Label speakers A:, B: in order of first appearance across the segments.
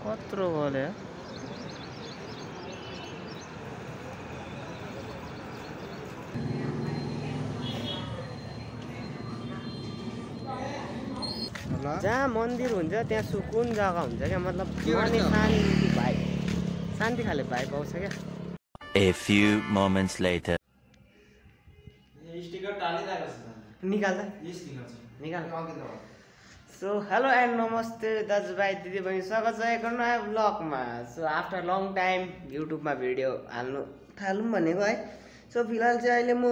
A: कत्रो गल्यो जहाँ मन्दिर हुन्छ त्यहाँ सुकुन जग्गा हुन्छ क्या मतलब मनै शान्ति भाइ शान्ति खाले भाइ पाउँछ क्या
B: A few moments later
C: sticker टालिरहेको छ
A: निकाल्दा
C: यो स्टिकर छ
A: निकाल
C: अघि त
A: सो हेलो एन्ड नमस्ते दाजुभाइ दिदीबहिनी स्वागत छ एक नयाँ ब्लगमा सो आफ्टर लङ टाइम युट्युबमा भिडियो हाल्नु थालौँ भनेको है सो फिलहाल चाहिँ अहिले म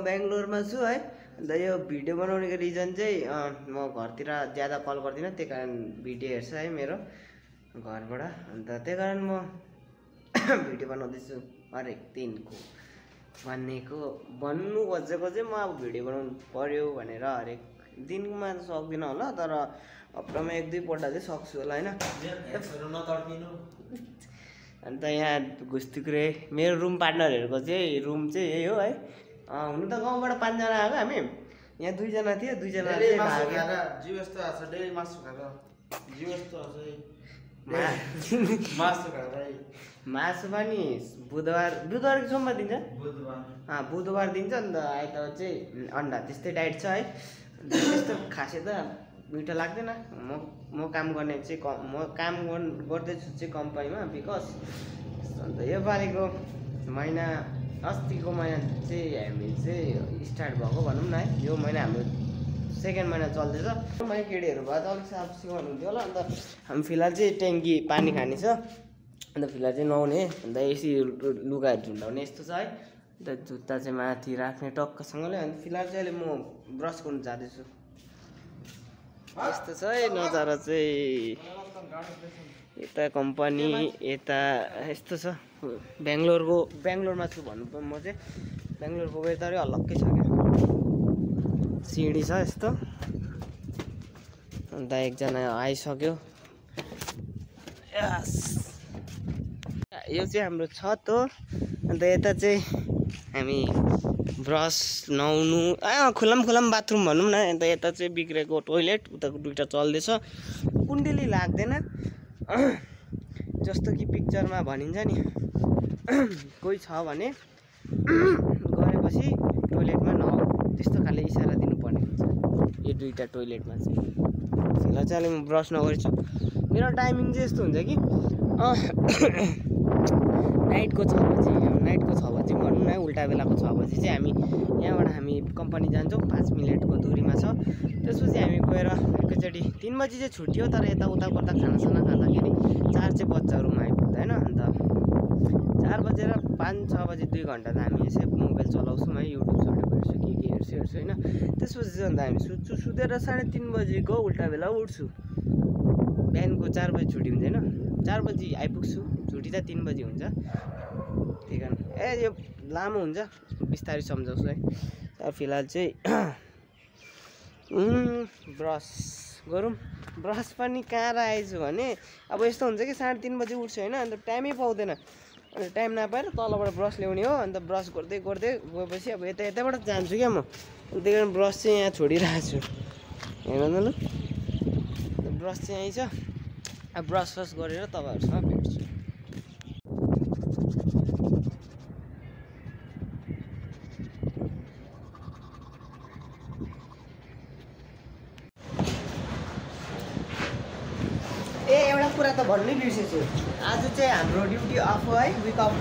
A: बेङ्गलोरमा छु है अन्त यो भिडियो बनाउनेको रिजन चाहिँ म घरतिर ज्यादा कल गर्दिनँ त्यही कारण भिडियो हेर्छ है मेरो घरबाट अन्त त्यही कारण म भिडियो बनाउँदैछु हरेक दिनको भन्नु खोजेको चाहिँ म अब भिडियो बनाउनु पर्यो भनेर हरेक दिनमा सक्दिनँ होला तर हप्तामा एक दुईपल्ट चाहिँ सक्छु होला होइन अन्त यहाँ घुसतुक्रे मेरो रुम पार्टनरहरूको चाहिँ रुम चाहिँ यही हो है हुनु त गाउँबाट 5 जना आएको हामी यहाँ 2 जना थियो 2 जना मासु पनि बुधबार कि सोमबार दिन्छ बुधबार दिन्छ अन्त आइतबार चाहिँ अन्डा त्यस्तै डाइट छ है त्यस्तो खासै त मिठो लाग्दैन म काम गर्ने चाहिँ म काम गर्दैछु चाहिँ कम्पनीमा बिकज अन्त योपालिको महिना अस्तिको महिना चाहिँ हामी चाहिँ स्टार्ट भएको भनौँ न है यो महिना हाम्रो सेकेन्ड महिना चल्दैछ मैले केटीहरू भए त अलिक साफ सिकाउनु हुन्थ्यो होला अन्त हामी फिलहाल चाहिँ ट्याङ्की पानी खाने छ अन्त फिलहाल चाहिँ नुहाउने अन्त यसरी लुगाहरू झुन्डाउने यस्तो छ है अन्त जुत्ता चाहिँ माथि राख्ने टक्कसँगले अन्त फिलहाल चाहिँ अहिले म ब्रस गर्नु जाँदैछु यस्तो छ है नजारा चाहिँ यता कम्पनी यता यस्तो छ बेङ्गलोरमा छु भन्नु म चाहिँ बेङ्गलोरको वेदरै अलग्गै छ क्या सिँढी छ यस्तो अन्त एकजना आइसक्यो यो चाहिँ हाम्रो छत हो अन्त यता चाहिँ हामी ब्रस नुहाउनु खुल्लाम बाथरुम भनौँ न अन्त यता चाहिँ बिग्रेको टोइलेट उता दुइटा चल्दैछ कुण्डेली लाग्दैन जस्तो कि पिक्चरमा भनिन्छ नि कोही छ भने गएपछि टोइलेटमा नआऊ त्यस्तो खाले इसारा दिनुपर्ने हुन्छ यो दुईवटा टोइलेटमा चाहिँ फिलहाल चाहिँ अहिले म ब्रस नगरेछु मेरो टाइमिङ चाहिँ यस्तो हुन्छ कि नाइटको 6 बजी भनौँ न उल्टा बेलाको 6 बजी चाहिँ यहाँबाट हामी कम्पनी जान्छौँ 5 मिनटको दूरीमा छ त्यसपछि हामी गएर एकैचोटि 3 बजी चाहिँ छुट्टी हो तर यताउता गर्दा खानासाना खाँदाखेरि 4 चाहिँ बज्छ रुममा आइपुग्दा होइन अन्त 4 बजेर 5-6 बजी 2 घन्टा त हामी यसै मोबाइल चलाउँछौँ है युट्युब हेर्छु के हेर्छु होइन त्यसपछि चाहिँ अन्त हामी सुत्छु सुतेर 3:30 बजीको उल्टा बेला उठ्छु बिहानको 4 बजी छुट्टी हुन्छ होइन 4 बजी आइपुग्छु छुट्टी त 3 बजी हुन्छ त्यही कारण यो लामो हुन्छ बिस्तारै सम्झाउँछु है तर फिलहाल चाहिँ ब्रस गरौँ ब्रस पनि कहाँ आएछु भने अब यस्तो हुन्छ कि 3:30 बजी उठ्छु होइन अन्त टाइमै पाउँदैन अन्त टाइम नपाएर तलबाट ब्रस ल्याउने हो अन्त ब्रस गर्दै गएपछि अब यताबाट जान्छु क्या म त्यही कारण ब्रस चाहिँ यहाँ छोडिरहेको छु हेर्नु न ल ब्रस चाहिँ यहीँ छ अब ब्रस गरेर तपाईँहरूसँग भेट्छु एउटा कुरा त भन्नै बिर्सेछु आज चाहिँ हाम्रो ड्युटी अफ हो है विक अफ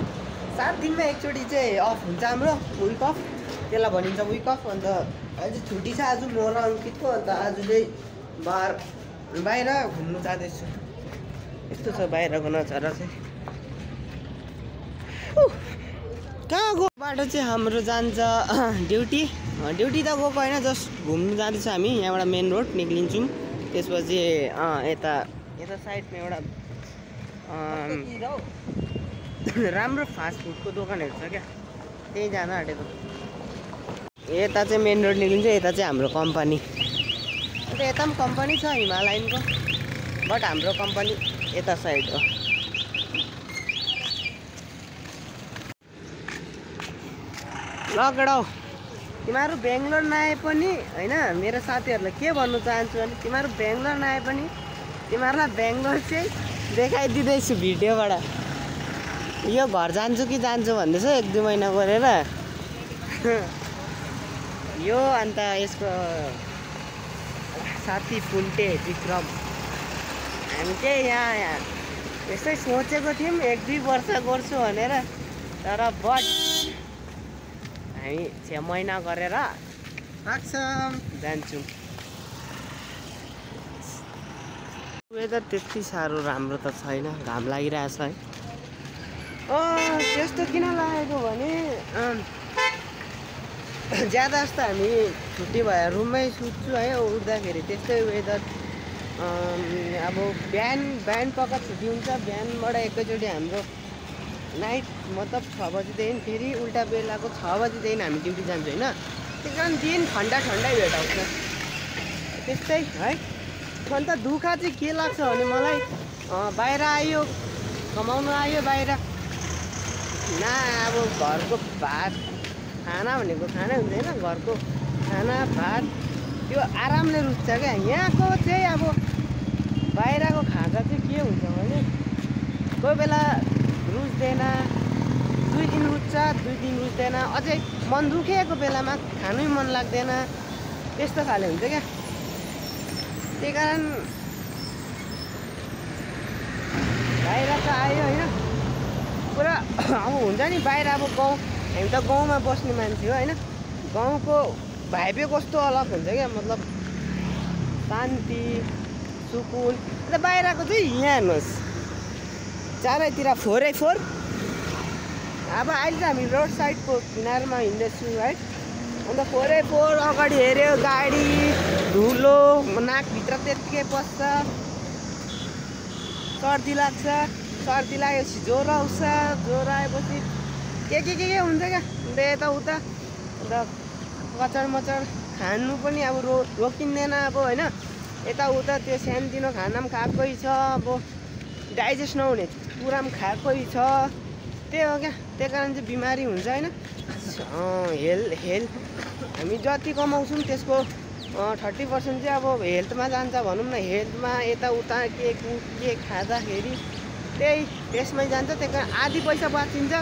A: 7 दिनमा एकचोटि चाहिँ अफ हुन्छ हाम्रो विक अफ त्यसलाई भनिन्छ विक अफ अन्त आज छुट्टी छ आज म र अङ्कितको अन्त आज चाहिँ बाहिर घुम्नु जाँदैछु यस्तो छ बाहिरको नजारा चाहिँ कहाँ गएको बाटो चाहिँ हाम्रो जान्छ ड्युटी त गएको होइन जस्ट घुम्नु जाँदैछ हामी यहाँबाट मेन रोड निक्लिन्छौँ त्यसपछि यता साइडमा एउटा राम्रो फास्ट फुडको दोकानहरू छ क्या त्यही जान आँटेको यता चाहिँ मेन रोड निक्लिन्छ यता चाहिँ हाम्रो कम्पनी अन्त यता पनि कम्पनी छ हिमालयनको बट हाम्रो कम्पनी यता साइड हो लगडाउ तिमीहरू बेङ्गलोर नआए पनि होइन मेरो साथीहरूलाई के भन्नु चाहन्छु भने तिमीहरू बेङ्गलोर नआए पनि तिमीहरूलाई बेङ्गलोर चाहिँ देखाइदिँदैछु भिडियोबाट। यो घर जान्छु कि जान्छु भन्दैछ 1-2 महिना गरेर। यो अन्त यसको साथी फुल्टे विक्रम। हामी चाहिँ यहाँ यसै सोचेको थियौँ 1-2 वर्ष गर्छु भनेर, तर बट हामी 6 महिना गरेर जान्छौँ। वेदर त्यति साह्रो राम्रो त छैन, घाम लागिरहेछ है। त्यस्तो किन लागेको भने ज्यादा जस्तो हामी छुट्टी भएर रुममै सुत्छु है। उठ्दाखेरि त्यस्तै वेदर। अब बिहान पक्का छुट्टी हुन्छ, बिहानबाट एकैचोटि हाम्रो नाइट मतलब 6 बजीदेखि फेरि उल्टा बेलाको 6 बजीदेखि हामी ड्युटी जान्छौँ होइन। त्यही कारण दिन ठन्डै भेटाउँछ त्यस्तै है। अन्त दुःख चाहिँ के लाग्छ भने मलाई बाहिर आयो, कमाउनु आयो बाहिर, न अब घरको भात खाना भनेको खानै हुँदैन। घरको खाना भात त्यो आरामले रुच्छ क्या। यहाँको चाहिँ अब बाहिरको खाजा चाहिँ के हुन्छ भने कोही बेला रुच्दैन, 2 दिन रुच्छ, 2 दिन रुच्दैन, अझै मन दुखेको बेलामा खानै मन लाग्दैन, त्यस्तो खाले हुन्छ क्या। त्यही कारण बाहिर त आयो होइन पुरा। अब हुन्छ नि बाहिर, अब गाउँ, हामी त गाउँमा बस्ने मान्छे हो होइन। गाउँको भाइबे कस्तो अलग हुन्छ क्या, मतलब शान्ति सुकुन। अन्त बाहिरको चाहिँ यहाँ हेर्नुहोस् चारैतिर 4x4। अब अहिले त हामी रोड साइडको किनारमा हिँड्दैछु है। अन्त 4x4 अगाडि हेऱ्यो गाडी धुलो, नाकभित्र त्यत्तिकै पस्छ, सर्दी लाग्छ, सर्दी लागेपछि ज्वरो आउँछ, ज्वरो आएपछि के हुन्छ क्या। अन्त यताउता अन्त कचर मचर खानु पनि अब रोकिँदैन अब होइन। यताउता त्यो सानोतिनो खाना पनि खाएकै छ, अब डाइजेस्ट नहुने कुरा पनि खाएकै छ, त्यही हो क्या। त्यही कारण चाहिँ बिमारी हुन्छ होइन। हेल्थ हामी जति कमाउँछौँ त्यसको 30% चाहिँ अब हेल्थमा जान्छ भनौँ न। हेल्थमा यताउता के खाँदाखेरि त्यसमै जान्छ। त्यही कारण आधी पैसा बाँचिन्छ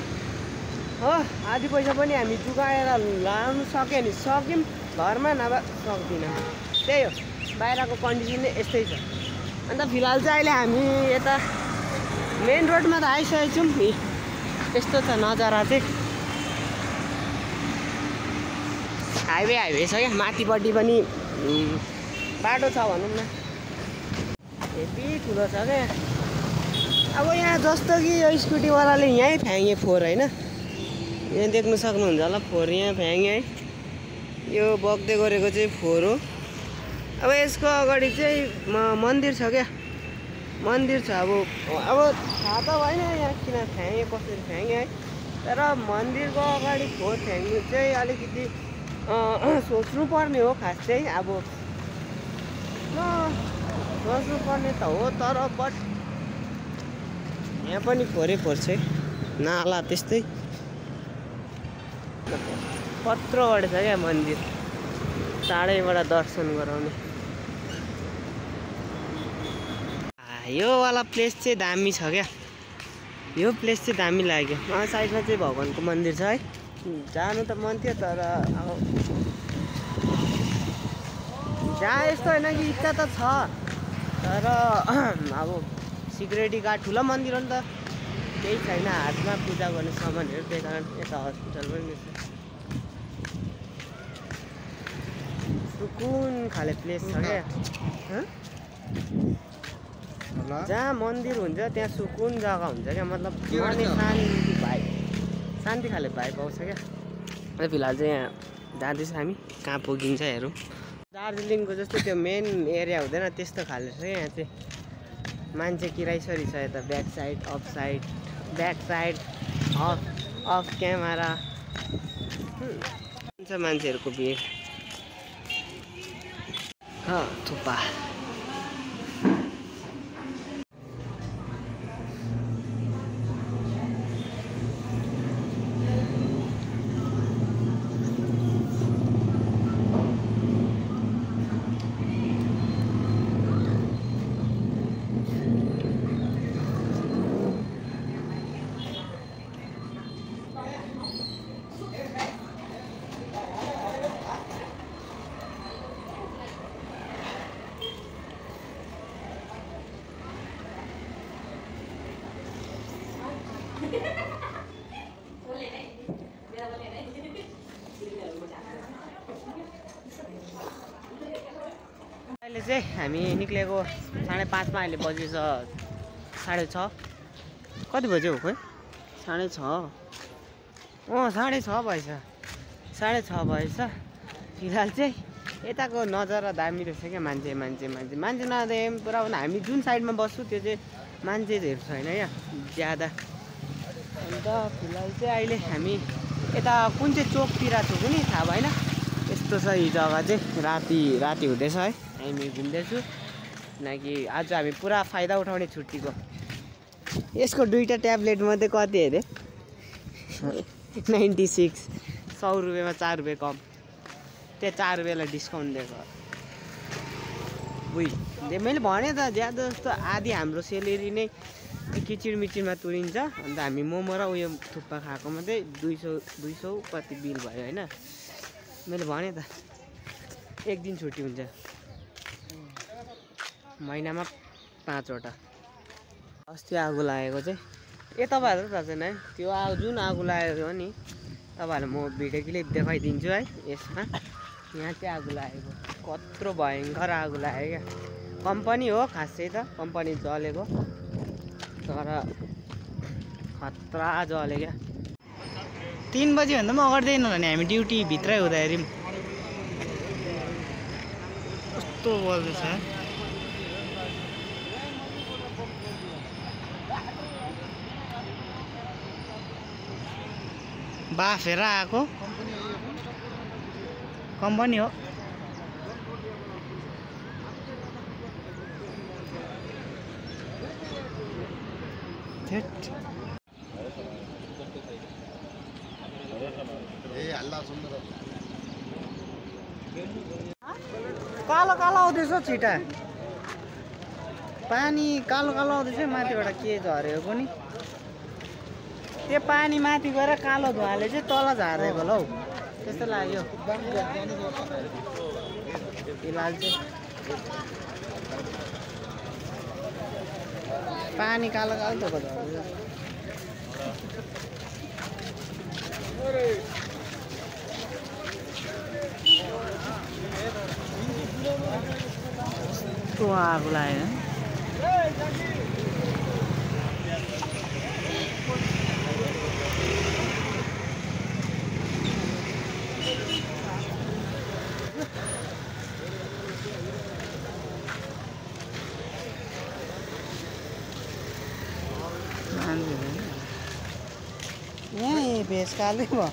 A: हो। आधी पैसा पनि हामी जुगाएर लाउनु सक्यो भने सक्यौँ, घरमा नभए सक्दिनँ। त्यही हो, बाहिरको कन्डिसन नै यस्तै छ। अन्त फिलहाल चाहिँ अहिले हामी यता मेन रोडमा त आइसकेको छौँ। यस्तो छ नजारा चाहिँ, हाइवे छ क्या। माथिपट्टि पनि बाटो छ भनौँ न, यति ठुलो छ क्या। अब यहाँ जस्तो कि यो स्कुटीवालाले यहीँ फ्याँगे फोहोर होइन। यहाँ देख्नु सक्नुहुन्छ होला फोहोर यहाँ फ्याँगे है। यो बग्दै गरेको चाहिँ फोहोर हो। अब यसको अगाडि चाहिँ मन्दिर छ क्या, मन्दिर छ। अब थाहा त भएन यहाँ किन फ्याँगे, कसरी फ्याँगे है। तर मन्दिरको अगाडि फोहोर फ्याँक्नु चाहिँ अलिकति सोच्नु पर्ने हो खास चाहिँ। अब सोच्नु पर्ने त हो, तर बट यहाँ पनि फोहोर छ नाला त्यस्तै। पत्रोबाट छ क्या मन्दिर, टाढैबाट दर्शन गराउने। यो वाला प्लेस चाहिँ दामी छ क्या। यो प्लेस चाहिँ दामी लाग्यो। साइडमा चाहिँ भगवान्को मन्दिर छ है। जानु त मन थियो, तर अब जहाँ यस्तो होइन कि इच्छा त छ, तर अब सिक्युरिटी गार्ड, ठुलो मन्दिर हो नि त, केही छैन हातमा पूजा गर्ने सामानहरू। त्यही कारण यता हस्पिटल पनि छ। सुकुन खाले प्लेस छ क्या। जहाँ मन्दिर हुन्छ त्यहाँ सुकुन जग्गा हुन्छ क्या। मतलब शान्ति खाले भाइ पाउँछ क्या। फिलहाल चाहिँ यहाँ जाँदैछ हामी, कहाँ पुगिन्छ हेरौँ। दार्जिलिङको जस्तो त्यो मेन एरिया हुँदैन त्यस्तो खाले छ यहाँ चाहिँ। मान्छे किराइसरी छ यता ब्याक साइड अफ क्यामेरा हुन्छ मान्छेहरूको भिड। थुक्पा अहिले चाहिँ हामी निक्लेको 5:30 मा अहिले बजेछ 6:30 कति बज्यो हो खोइ 6:30 6:30 भएछ 6:30 भएछ फिलहाल चाहिँ यताको नजारा दामी रहेछ क्या मान्छे नदेखे पुरा हामी जुन साइडमा बस्छु त्यो चाहिँ मान्छेहरू छैन यहाँ ज्यादा अन्त फिलहाल चाहिँ अहिले हामी यता कुन चाहिँ चोकतिर छु कुनि थाहा भएन यस्तो छ यो जग्गा चाहिँ राति हुँदैछ है हामी घुम्दैछु किनकि आज हामी पुरा फाइदा उठाउने छुट्टीको यसको दुईटा ट्याब्लेट मध्ये कति अरे 96 100 रुपियाँमा 4 रुपियाँ कम त्यो 4 रुपियाँलाई डिस्काउन्ट दिएको उही मैले भने त ज्यादा जस्तो आधी हाम्रो सेलेरी नै किचिडमिचिडमा तुरिन्छ अन्त हामी मोमो र उयो थुक्पा खाएको मात्रै 200 कति बिल भयो होइन मैले भने त एक दिन छुट्टी हुन्छ महिनामा 5 वटा अस्ति आगो लागेको चाहिँ तपाईँहरू थाहा छैन है त्यो जुन आगो लागेको नि तपाईँहरूलाई म भिडियो क्लिप देखाइदिन्छु है यसमा यहाँ चाहिँ आगो लागेको कत्रो भयङ्कर आगो लाग्यो क्या कम्पनी हो खासै त कम्पनी जलेको तर खतरा जल्यो क्या 3 बजीभन्दा पनि अगाडिदैन भने हामी ड्युटी भित्रै हुँदाखेरि कस्तो बल्दैछ बाफेर आएको कम्पनी हो कालो कालो आउँदैछ छिटा पानी कालो कालो आउँदैछ माथिबाट के झरेको पनि त्यो पानी माथि गएर कालो धुवाले चाहिँ तल झारेको होला हौ त्यस्तो लाग्यो फिलहाल चाहिँ पानी कालो कालो धोको झर्दैछ कस्तो आगो लाग्यो यहाँ भेज कालै भयो